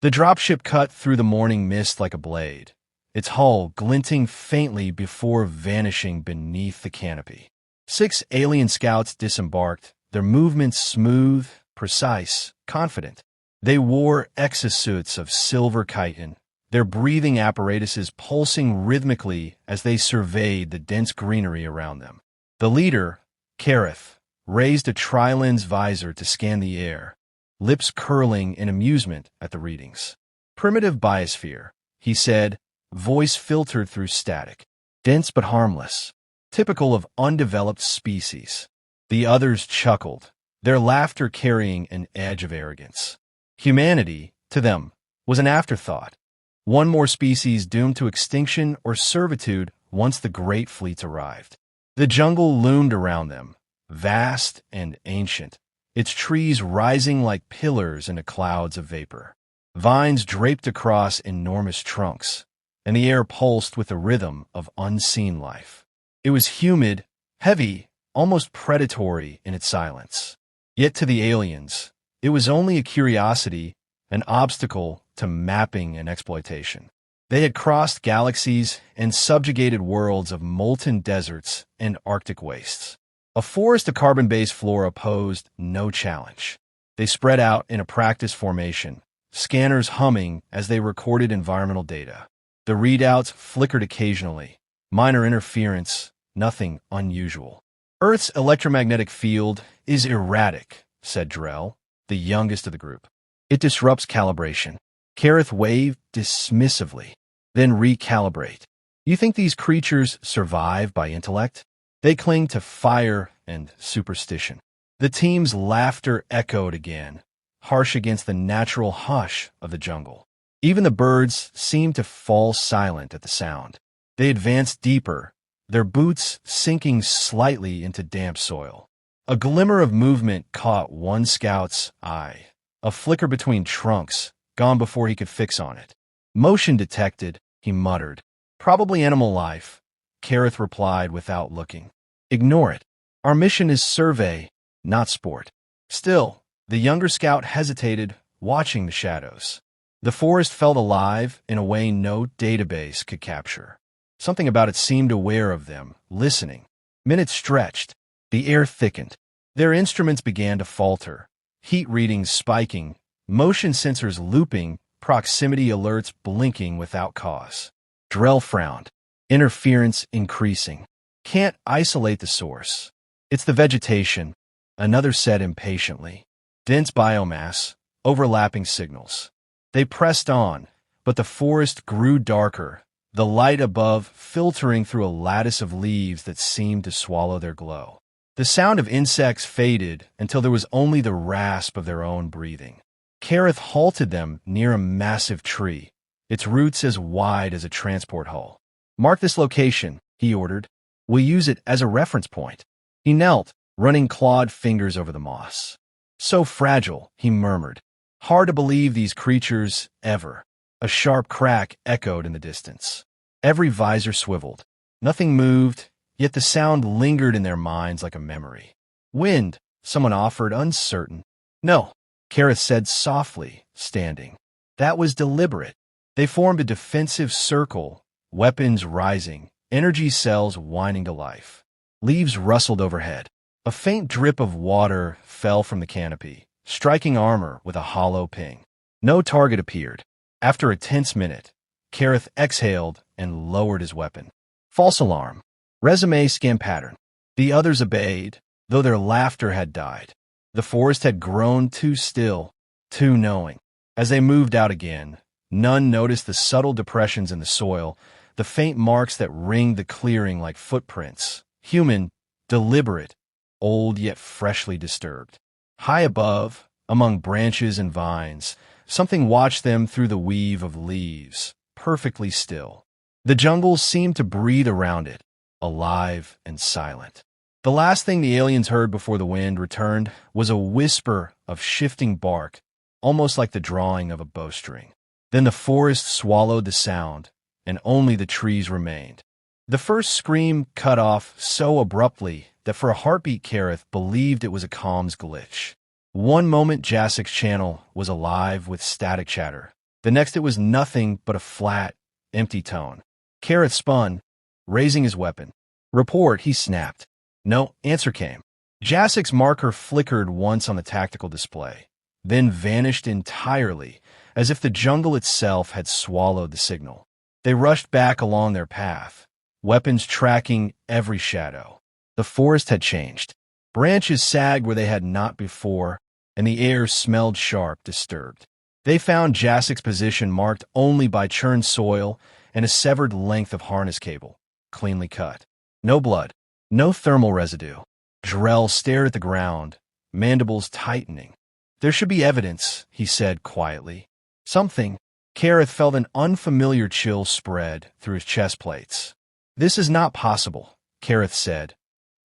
The dropship cut through the morning mist like a blade, its hull glinting faintly before vanishing beneath the canopy. 6 alien scouts disembarked, their movements smooth, precise, confident. They wore exosuits of silver chitin, their breathing apparatuses pulsing rhythmically as they surveyed the dense greenery around them. The leader, Kareth, raised a tri-lens visor to scan the air, lips curling in amusement at the readings. "Primitive biosphere," he said, voice filtered through static. "Dense but harmless. Typical of undeveloped species." The others chuckled, their laughter carrying an edge of arrogance. Humanity, to them, was an afterthought. One more species doomed to extinction or servitude once the great fleets arrived. The jungle loomed around them, vast and ancient, its trees rising like pillars into clouds of vapor. Vines draped across enormous trunks, and the air pulsed with the rhythm of unseen life. It was humid, heavy, almost predatory in its silence. Yet to the aliens, it was only a curiosity, an obstacle to mapping and exploitation. They had crossed galaxies and subjugated worlds of molten deserts and Arctic wastes. A forest of carbon-based flora posed no challenge. They spread out in a practice formation, scanners humming as they recorded environmental data. The readouts flickered occasionally, minor interference, nothing unusual. "Earth's electromagnetic field is erratic," said Drell, the youngest of the group. "It disrupts calibration." Kareth waved dismissively. "Then recalibrate. You think these creatures survive by intellect? They cling to fire and superstition." The team's laughter echoed again, harsh against the natural hush of the jungle. Even the birds seemed to fall silent at the sound. They advanced deeper, their boots sinking slightly into damp soil. A glimmer of movement caught one scout's eye, a flicker between trunks, gone before he could fix on it. "Motion detected," he muttered. "Probably animal life," Kareth replied without looking. "Ignore it. Our mission is survey, not sport." Still, the younger scout hesitated, watching the shadows. The forest felt alive in a way no database could capture. Something about it seemed aware of them, listening. Minutes stretched. The air thickened. Their instruments began to falter, heat readings spiking, motion sensors looping, proximity alerts blinking without cause. Drell frowned. Interference increasing. "Can't isolate the source. It's the vegetation," another said impatiently. "Dense biomass, overlapping signals." They pressed on, but the forest grew darker, the light above filtering through a lattice of leaves that seemed to swallow their glow. The sound of insects faded until there was only the rasp of their own breathing. Kareth halted them near a massive tree, its roots as wide as a transport hull. "Mark this location," he ordered. "We'll use it as a reference point." He knelt, running clawed fingers over the moss. "So fragile," he murmured. "Hard to believe these creatures ever." A sharp crack echoed in the distance. Every visor swiveled. Nothing moved, yet the sound lingered in their minds like a memory. "Wind," someone offered, uncertain. "No," Kareth said softly, standing. "That was deliberate." They formed a defensive circle, weapons rising, energy cells whining to life. Leaves rustled overhead. A faint drip of water fell from the canopy, striking armor with a hollow ping. No target appeared. After a tense minute, Kareth exhaled and lowered his weapon. "False alarm. Resume scan pattern." The others obeyed, though their laughter had died. The forest had grown too still, too knowing. As they moved out again, none noticed the subtle depressions in the soil, the faint marks that ringed the clearing like footprints. Human, deliberate, old yet freshly disturbed. High above, among branches and vines, something watched them through the weave of leaves, perfectly still. The jungle seemed to breathe around it, alive and silent. The last thing the aliens heard before the wind returned was a whisper of shifting bark, almost like the drawing of a bowstring. Then the forest swallowed the sound, and only the trees remained. The first scream cut off so abruptly that for a heartbeat Kareth believed it was a comms glitch. One moment Jasek's channel was alive with static chatter. The next it was nothing but a flat, empty tone. Kareth spun, raising his weapon. "Report," he snapped. No answer came. Jasek's marker flickered once on the tactical display, then vanished entirely, as if the jungle itself had swallowed the signal. They rushed back along their path, weapons tracking every shadow. The forest had changed. Branches sagged where they had not before, and the air smelled sharp, disturbed. They found Jasek's position marked only by churned soil and a severed length of harness cable, cleanly cut. No blood, no thermal residue. Drell stared at the ground, mandibles tightening. "There should be evidence," he said quietly. "Something." Kareth felt an unfamiliar chill spread through his chest plates. "This is not possible," Kareth said,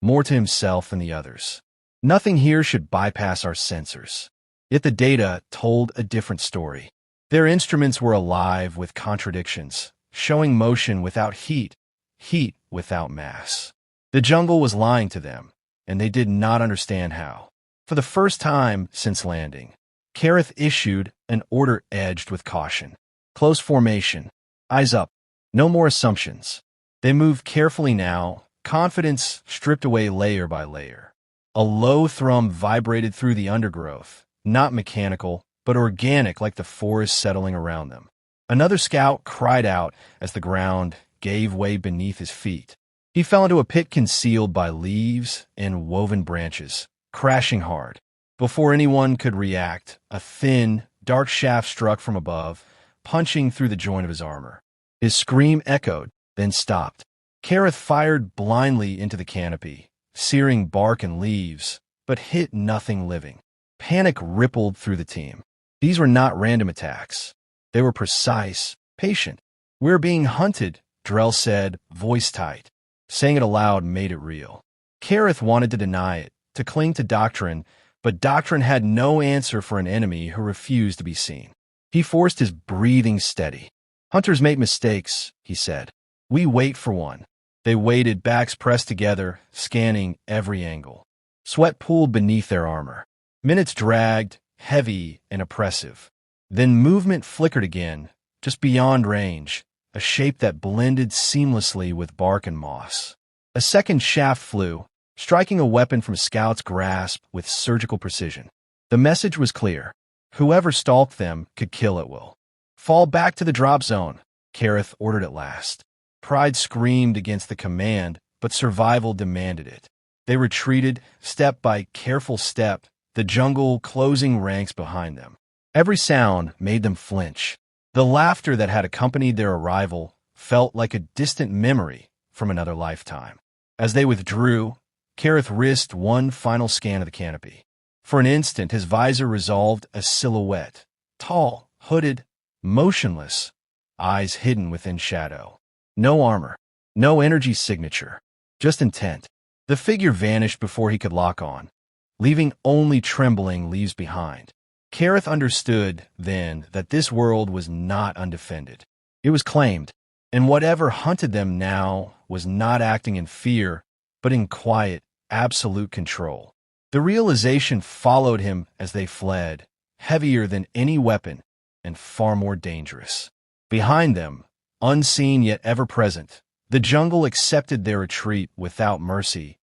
more to himself than the others. "Nothing here should bypass our sensors." Yet the data told a different story. Their instruments were alive with contradictions, showing motion without heat, heat without mass. The jungle was lying to them, and they did not understand how. For the first time since landing, Kareth issued an order edged with caution. "Close formation. Eyes up. No more assumptions." They moved carefully now, confidence stripped away layer by layer. A low thrum vibrated through the undergrowth, not mechanical, but organic like the forest settling around them. Another scout cried out as the ground gave way beneath his feet. He fell into a pit concealed by leaves and woven branches, crashing hard. Before anyone could react, a thin, dark shaft struck from above, punching through the joint of his armor. His scream echoed, then stopped. Kareth fired blindly into the canopy, searing bark and leaves, but hit nothing living. Panic rippled through the team. These were not random attacks. They were precise, patient. "We're being hunted," Drell said, voice tight. Saying it aloud made it real. Kareth wanted to deny it, to cling to doctrine, but doctrine had no answer for an enemy who refused to be seen. He forced his breathing steady. "Hunters make mistakes," he said. "We wait for one." They waited, backs pressed together, scanning every angle. Sweat pooled beneath their armor. Minutes dragged, heavy and oppressive. Then movement flickered again, just beyond range, a shape that blended seamlessly with bark and moss. A second shaft flew, striking a weapon from Scout's grasp with surgical precision. The message was clear. Whoever stalked them could kill at will. "Fall back to the drop zone," Kareth ordered at last. Pride screamed against the command, but survival demanded it. They retreated, step by careful step, the jungle closing ranks behind them. Every sound made them flinch. The laughter that had accompanied their arrival felt like a distant memory from another lifetime. As they withdrew, Kareth risked one final scan of the canopy. For an instant, his visor resolved a silhouette, tall, hooded, motionless, eyes hidden within shadow. No armor, no energy signature, just intent. The figure vanished before he could lock on, leaving only trembling leaves behind. Kareth understood then that this world was not undefended. It was claimed, and whatever hunted them now was not acting in fear, but in quiet, absolute control. The realization followed him as they fled, heavier than any weapon and far more dangerous. Behind them, unseen yet ever present, the jungle accepted their retreat without mercy,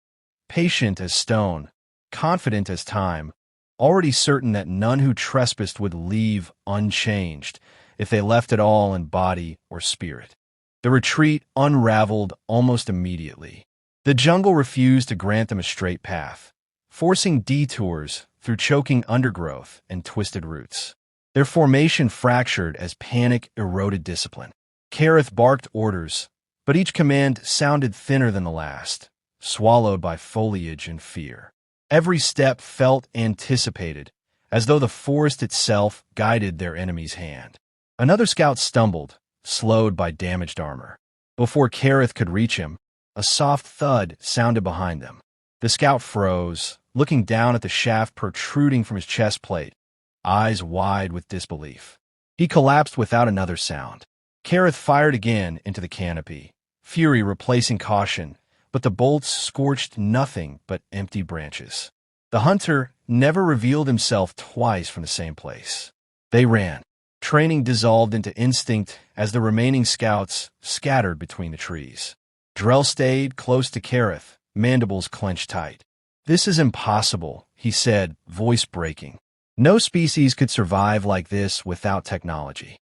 patient as stone, confident as time, already certain that none who trespassed would leave unchanged if they left at all in body or spirit. The retreat unraveled almost immediately. The jungle refused to grant them a straight path, forcing detours through choking undergrowth and twisted roots. Their formation fractured as panic eroded discipline. Kareth barked orders, but each command sounded thinner than the last, swallowed by foliage and fear. Every step felt anticipated, as though the forest itself guided their enemy's hand. Another scout stumbled, slowed by damaged armor. Before Kareth could reach him, a soft thud sounded behind them. The scout froze, looking down at the shaft protruding from his chest plate, eyes wide with disbelief. He collapsed without another sound. Kareth fired again into the canopy, fury replacing caution, but the bolts scorched nothing but empty branches. The hunter never revealed himself twice from the same place. They ran. Training dissolved into instinct as the remaining scouts scattered between the trees. Drell stayed close to Kareth, mandibles clenched tight. "This is impossible," he said, voice breaking. "No species could survive like this without technology."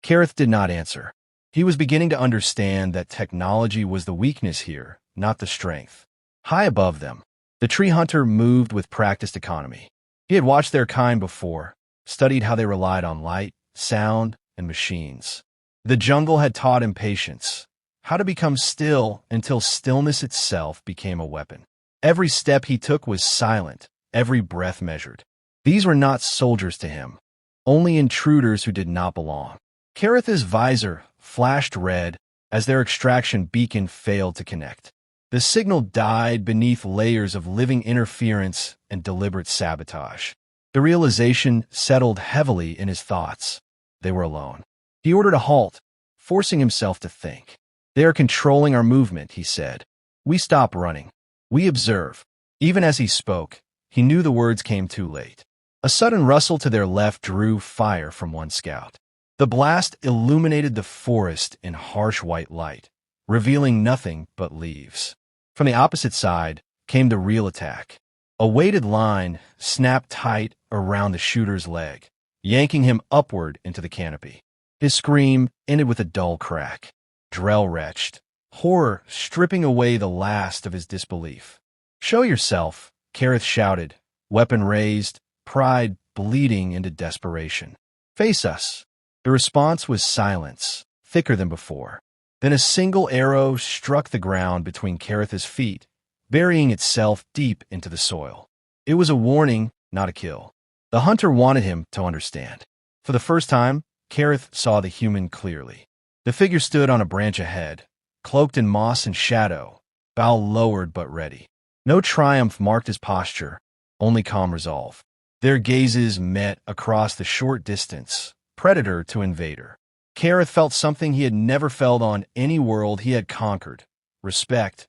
Kareth did not answer. He was beginning to understand that technology was the weakness here, not the strength. High above them, the tree hunter moved with practiced economy. He had watched their kind before, studied how they relied on light, sound, and machines. The jungle had taught him patience, how to become still until stillness itself became a weapon. Every step he took was silent, every breath measured. These were not soldiers to him, only intruders who did not belong. Kareth's visor flashed red as their extraction beacon failed to connect. The signal died beneath layers of living interference and deliberate sabotage. The realization settled heavily in his thoughts. They were alone. He ordered a halt, forcing himself to think. "They are controlling our movement," he said. "We stop running. We observe." Even as he spoke, he knew the words came too late. A sudden rustle to their left drew fire from one scout. The blast illuminated the forest in harsh white light, revealing nothing but leaves. From the opposite side came the real attack. A weighted line snapped tight around the shooter's leg, yanking him upward into the canopy. His scream ended with a dull crack. Drell retched, horror stripping away the last of his disbelief. "Show yourself," Kareth shouted, weapon raised, pride bleeding into desperation. "Face us." The response was silence, thicker than before. Then a single arrow struck the ground between Kareth's feet, burying itself deep into the soil. It was a warning, not a kill. The hunter wanted him to understand. For the first time, Kareth saw the human clearly. The figure stood on a branch ahead, cloaked in moss and shadow, bow lowered but ready. No triumph marked his posture, only calm resolve. Their gazes met across the short distance, predator to invader. Kareth felt something he had never felt on any world he had conquered: respect,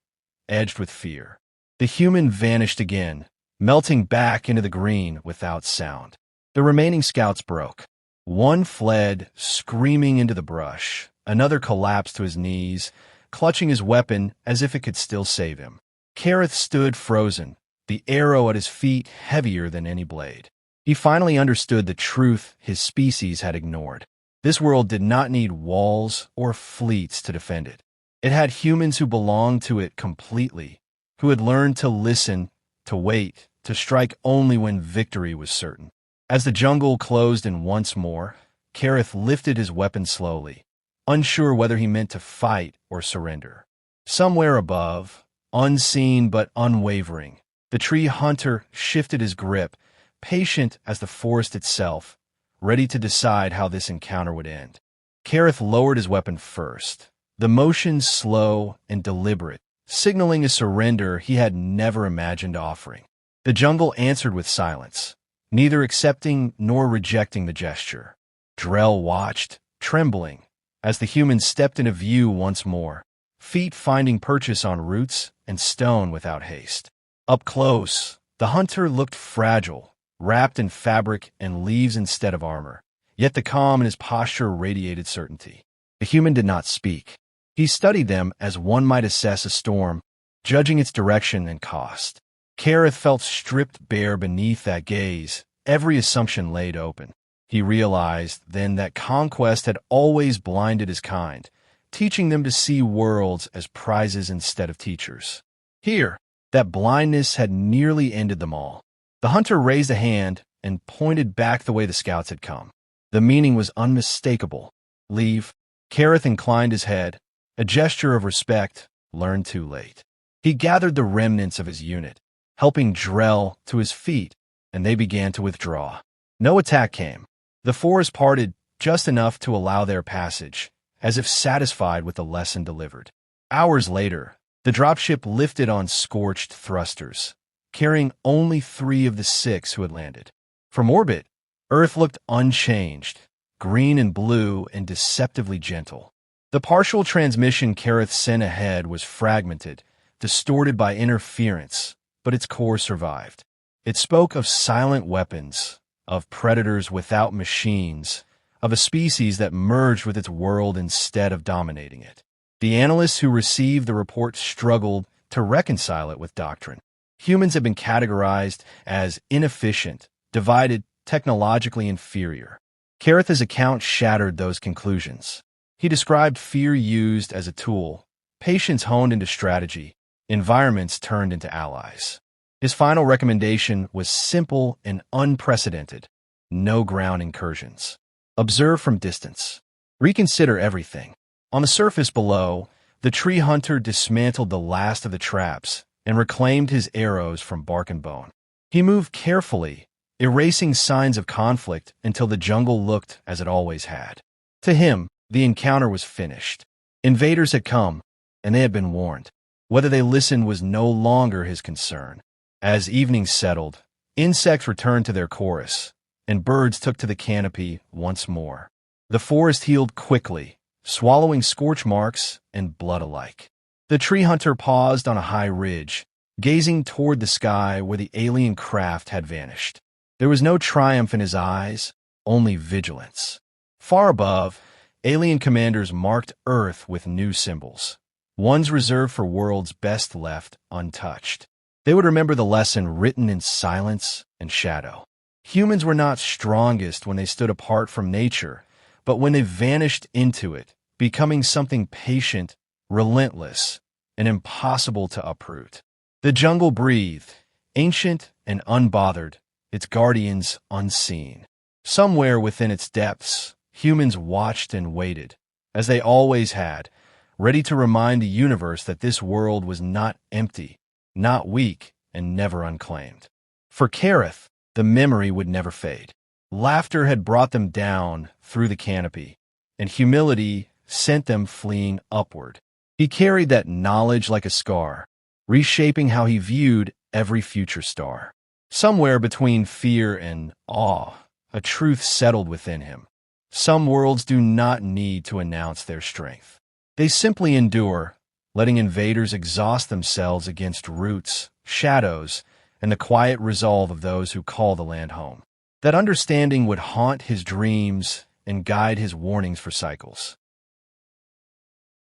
edged with fear. The human vanished again, melting back into the green without sound. The remaining scouts broke. One fled, screaming into the brush. Another collapsed to his knees, clutching his weapon as if it could still save him. Kareth stood frozen, the arrow at his feet heavier than any blade. He finally understood the truth his species had ignored. This world did not need walls or fleets to defend it. It had humans who belonged to it completely, who had learned to listen, to wait, to strike only when victory was certain. As the jungle closed in once more, Kareth lifted his weapon slowly, unsure whether he meant to fight or surrender. Somewhere above, unseen but unwavering, the tree hunter shifted his grip, patient as the forest itself, ready to decide how this encounter would end. Kareth lowered his weapon first, the motion slow and deliberate, signaling a surrender he had never imagined offering. The jungle answered with silence, neither accepting nor rejecting the gesture. Drell watched, trembling, as the human stepped into view once more, feet finding purchase on roots and stone without haste. Up close, the hunter looked fragile, wrapped in fabric and leaves instead of armor, yet the calm in his posture radiated certainty. The human did not speak. He studied them as one might assess a storm, judging its direction and cost. Kareth felt stripped bare beneath that gaze, every assumption laid open. He realized then that conquest had always blinded his kind, teaching them to see worlds as prizes instead of teachers. Here, that blindness had nearly ended them all. The hunter raised a hand and pointed back the way the scouts had come. The meaning was unmistakable. "Leave." Kareth inclined his head, a gesture of respect learned too late. He gathered the remnants of his unit, helping Drell to his feet, and they began to withdraw. No attack came. The forest parted just enough to allow their passage, as if satisfied with the lesson delivered. Hours later, the dropship lifted on scorched thrusters, carrying only 3 of the 6 who had landed. From orbit, Earth looked unchanged, green and blue and deceptively gentle. The partial transmission Kareth sent ahead was fragmented, distorted by interference, but its core survived. It spoke of silent weapons, of predators without machines, of a species that merged with its world instead of dominating it. The analysts who received the report struggled to reconcile it with doctrine. Humans have been categorized as inefficient, divided, technologically inferior. Kareth's account shattered those conclusions. He described fear used as a tool, patience honed into strategy, environments turned into allies. His final recommendation was simple and unprecedented: no ground incursions. Observe from distance. Reconsider everything. On the surface below, the tree hunter dismantled the last of the traps and reclaimed his arrows from bark and bone. He moved carefully, erasing signs of conflict until the jungle looked as it always had. To him, the encounter was finished. Invaders had come, and they had been warned. Whether they listened was no longer his concern. As evening settled, insects returned to their chorus, and birds took to the canopy once more. The forest healed quickly, swallowing scorch marks and blood alike. The tree hunter paused on a high ridge, gazing toward the sky where the alien craft had vanished. There was no triumph in his eyes, only vigilance. Far above, alien commanders marked Earth with new symbols, ones reserved for worlds best left untouched. They would remember the lesson written in silence and shadow. Humans were not strongest when they stood apart from nature, but when they vanished into it, becoming something patient, relentless, and impossible to uproot. The jungle breathed, ancient and unbothered, its guardians unseen. Somewhere within its depths, humans watched and waited, as they always had, ready to remind the universe that this world was not empty, not weak, and never unclaimed. For Kareth, the memory would never fade. Laughter had brought them down through the canopy, and humility sent them fleeing upward. He carried that knowledge like a scar, reshaping how he viewed every future star. Somewhere between fear and awe, a truth settled within him. Some worlds do not need to announce their strength. They simply endure, letting invaders exhaust themselves against roots, shadows, and the quiet resolve of those who call the land home. That understanding would haunt his dreams and guide his warnings for cycles.